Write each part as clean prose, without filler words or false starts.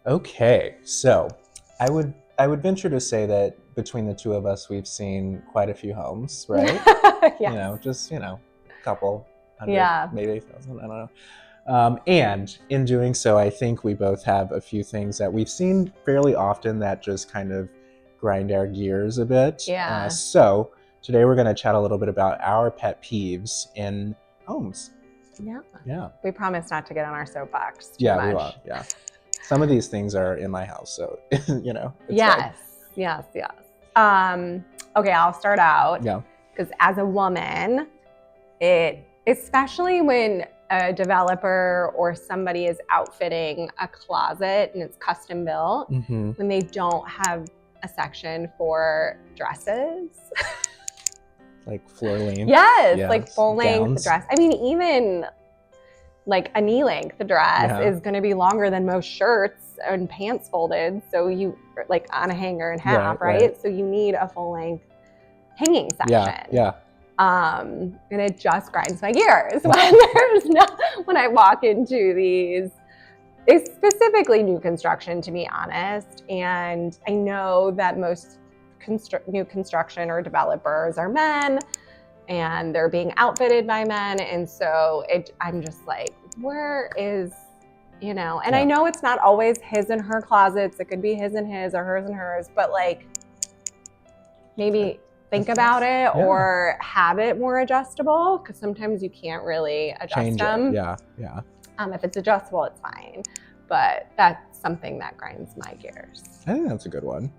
Okay, so I would venture to say that between the two of us, we've seen quite a few homes, right? Yes. Just a couple hundred, Yeah. maybe 1,000. I don't know. And in doing so, I think we both have a few things that we've seen fairly often that just kind of grind our gears a bit. Yeah. So today we're going to chat a little bit about our pet peeves in homes. Yeah. Yeah. We promise not to get on our soapbox too Yeah, much. we won't. Yeah. Some of these things are in my house, so it's Yes. fine. Yes. Okay, I'll start out. Yeah. Because as a woman, especially when a developer or somebody is outfitting a closet and it's custom built, Mm-hmm. when they don't have a section for dresses. Like floor length. Yes, like full length Gowns. dress. I mean, even like a knee length dress is going to be longer than most shirts and pants folded. So you like on a hanger in half, right? So you need a full length hanging section. Yeah. And it just grinds my gears when I walk into these. It's specifically new construction, to be honest. And I know that most new construction or developers are men and they're being outfitted by men. And so I'm just like, where is, and I know it's not always his and her closets. It could be his and his or hers and hers, but like maybe think about it or have it more adjustable, because sometimes you can't really adjust them. Yeah. If it's adjustable, it's fine. But that's something that grinds my gears. I think that's a good one.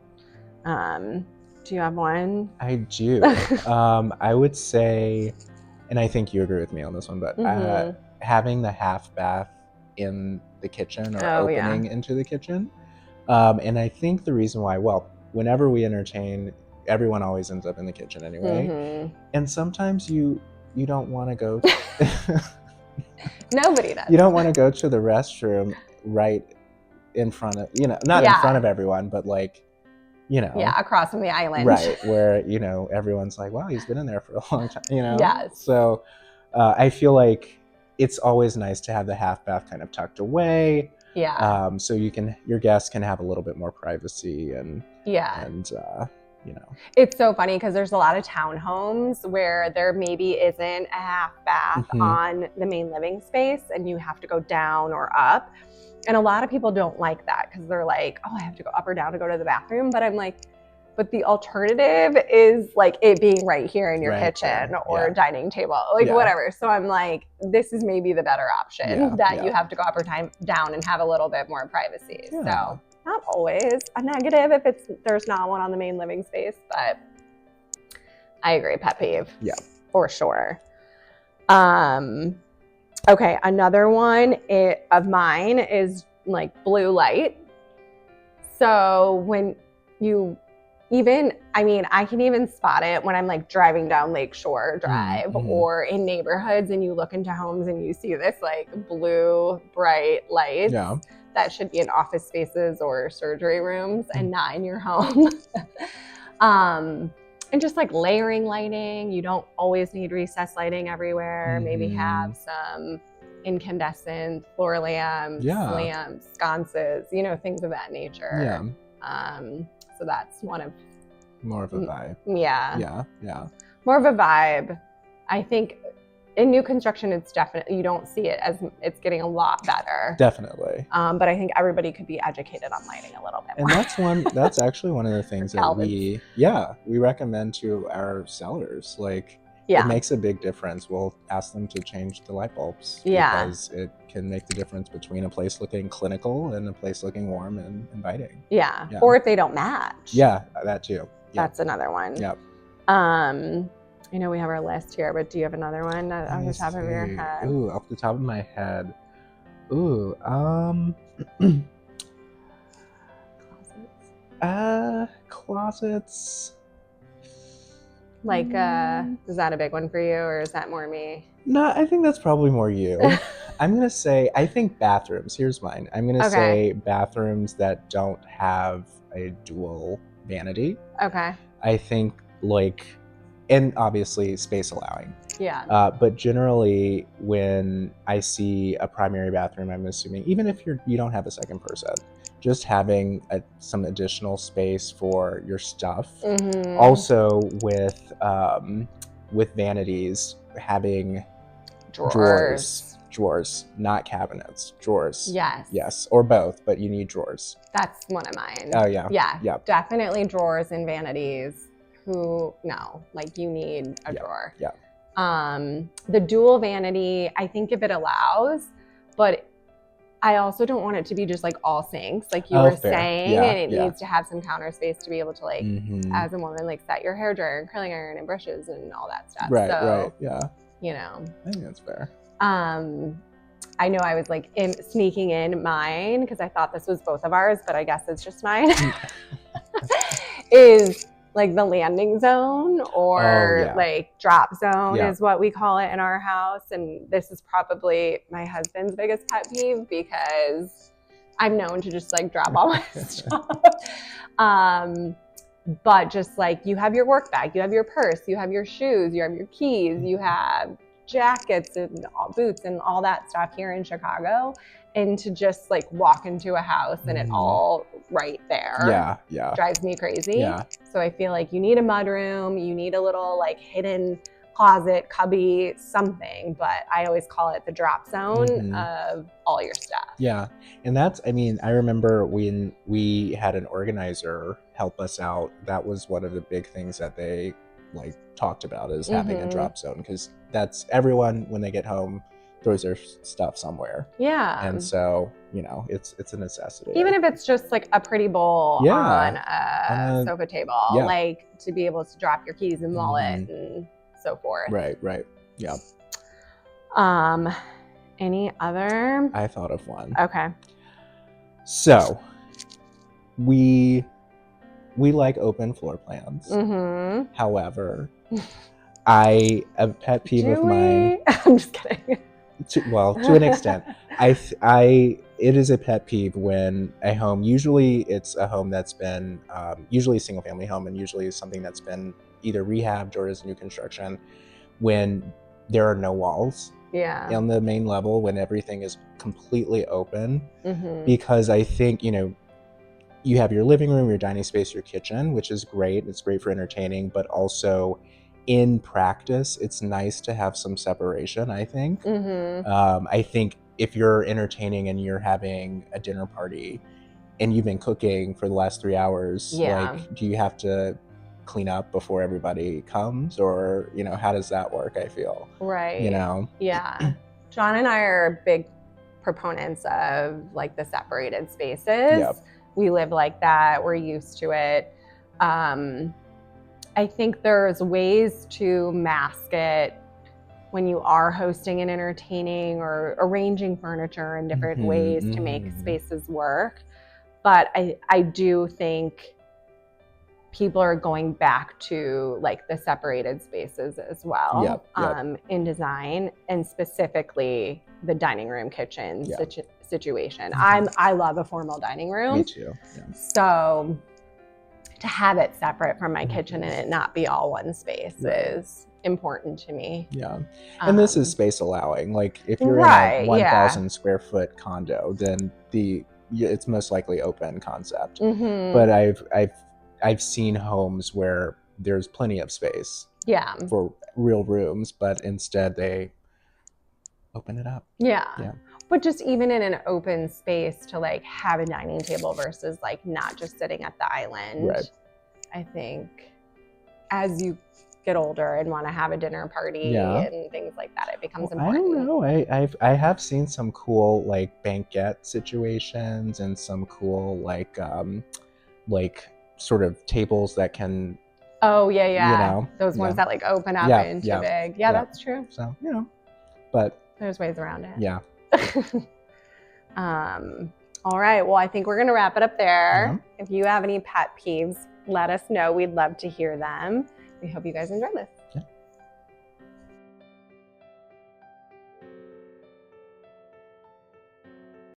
Do you have one? I do. I would say, and I think you agree with me on this one, but having the half bath in the kitchen or opening into the kitchen. And I think the reason why, whenever we entertain, everyone always ends up in the kitchen anyway. And sometimes you don't want to go. Nobody does. You don't want to go to the restroom right in front of, not in front of everyone, but like, across from the island. Right, where, everyone's like, wow, he's been in there for a long time, Yes. So I feel like it's always nice to have the half bath kind of tucked away. Yeah. So your guests can have a little bit more privacy and It's so funny because there's a lot of townhomes where there maybe isn't a half bath on the main living space and you have to go down or up. And a lot of people don't like that because they're like, oh, I have to go up or down to go to the bathroom. But I'm like, but the alternative is like it being right here in your kitchen or dining table, like whatever. So I'm like, this is maybe the better option that you have to go up or down and have a little bit more privacy. Yeah. So not always a negative if there's not one on the main living space, but I agree, pet peeve. Yeah. For sure. Okay, another one of mine is like blue light. So when I can even spot it when I'm like driving down Lakeshore Drive or in neighborhoods and you look into homes and you see this like blue bright lights that should be in office spaces or surgery rooms and not in your home. And just like layering lighting, you don't always need recessed lighting everywhere. Maybe have some incandescent floor lamps, sconces, things of that nature. So that's more of a vibe. Yeah. More of a vibe. I think in new construction, it's definitely, you don't see it as it's getting a lot better. Definitely. But I think everybody could be educated on lighting a little bit more. And that's actually one of the things that we recommend to our sellers. Like, it makes a big difference. We'll ask them to change the light bulbs because it can make the difference between a place looking clinical and a place looking warm and inviting. Yeah. Or if they don't match. Yeah, that too. That's another one. Yep. I know we have our list here, but do you have another one off the top of your head? Ooh, off the top of my head. Ooh, closets. Like, is that a big one for you, or is that more me? No, I think that's probably more you. I'm going to say, I think bathrooms. Here's mine. I'm going to say bathrooms that don't have a dual vanity. Okay. I think and obviously space allowing. Yeah. But generally, when I see a primary bathroom, I'm assuming, even if you don't have a second person, just having some additional space for your stuff. Also with vanities, having drawers, not cabinets, drawers. Yes, or both, but you need drawers. That's one of mine. Oh yeah. Yeah. Definitely drawers and vanities. Like you need a drawer. Yeah. The dual vanity, I think if it allows, but I also don't want it to be just like all sinks, like you were saying, and it needs to have some counter space to be able to like, as a woman, like set your hair dryer and curling iron and brushes and all that stuff. Right. Yeah. You know, I think that's fair. I know I was like sneaking in mine because I thought this was both of ours, but I guess it's just mine. Is like the landing zone or like drop zone is what we call it in our house. And this is probably my husband's biggest pet peeve because I'm known to just like drop all my stuff. But just like you have your work bag, you have your purse, you have your shoes, you have your keys, you have jackets and boots and all that stuff here in Chicago, and to just like walk into a house and it all right there drives me crazy. So I feel like you need a mudroom, you need a little like hidden closet, cubby, something, but I always call it the drop zone of all your stuff. Yeah. And that's, I mean, I remember when we had an organizer help us out, that was one of the big things that they like talked about is having a drop zone, because that's everyone when they get home throws their stuff somewhere. And so, you know, it's a necessity. Even if it's just like a pretty bowl on a sofa table, like to be able to drop your keys and wallet and so forth. Right. Yeah. Any other? I thought of one. Okay. So we like open floor plans. However, a pet peeve of mine. I'm just kidding. To an extent, it is a pet peeve when a home, usually it's a home that's been, usually a single family home, and usually something that's been either rehabbed or is new construction, when there are no walls on the main level, when everything is completely open. Because I think, you know, you have your living room, your dining space, your kitchen, which is great. It's great for entertaining, but also in practice, it's nice to have some separation, I think. I think if you're entertaining and you're having a dinner party and you've been cooking for the last 3 hours, like, do you have to clean up before everybody comes? Or, you know, how does that work, I feel? Right. You know? Yeah. John and I are big proponents of like the separated spaces. We live like that. We're used to it. I think there's ways to mask it when you are hosting and entertaining or arranging furniture in different ways to make spaces work. But I do think people are going back to like the separated spaces as well in design, and specifically the dining room kitchen situation. I love a formal dining room. Me too. So to have it separate from my kitchen and it not be all one space is important to me. And this is space allowing. Like if you're in a 1,000 square foot condo, then it's most likely open concept. But I've seen homes where there's plenty of space for real rooms, but instead they open it up. But just even in an open space to like have a dining table versus like not just sitting at the island. I think as you get older and want to have a dinner party and things like that, it becomes important. I don't know. I have seen some cool like banquette situations and some cool like sort of tables that can. Oh yeah. You know, those ones that like open up into big. That's true. So, you know, but there's ways around it. All right. Well, I think we're going to wrap it up there. If you have any pet peeves, let us know. We'd love to hear them. We hope you guys enjoyed this.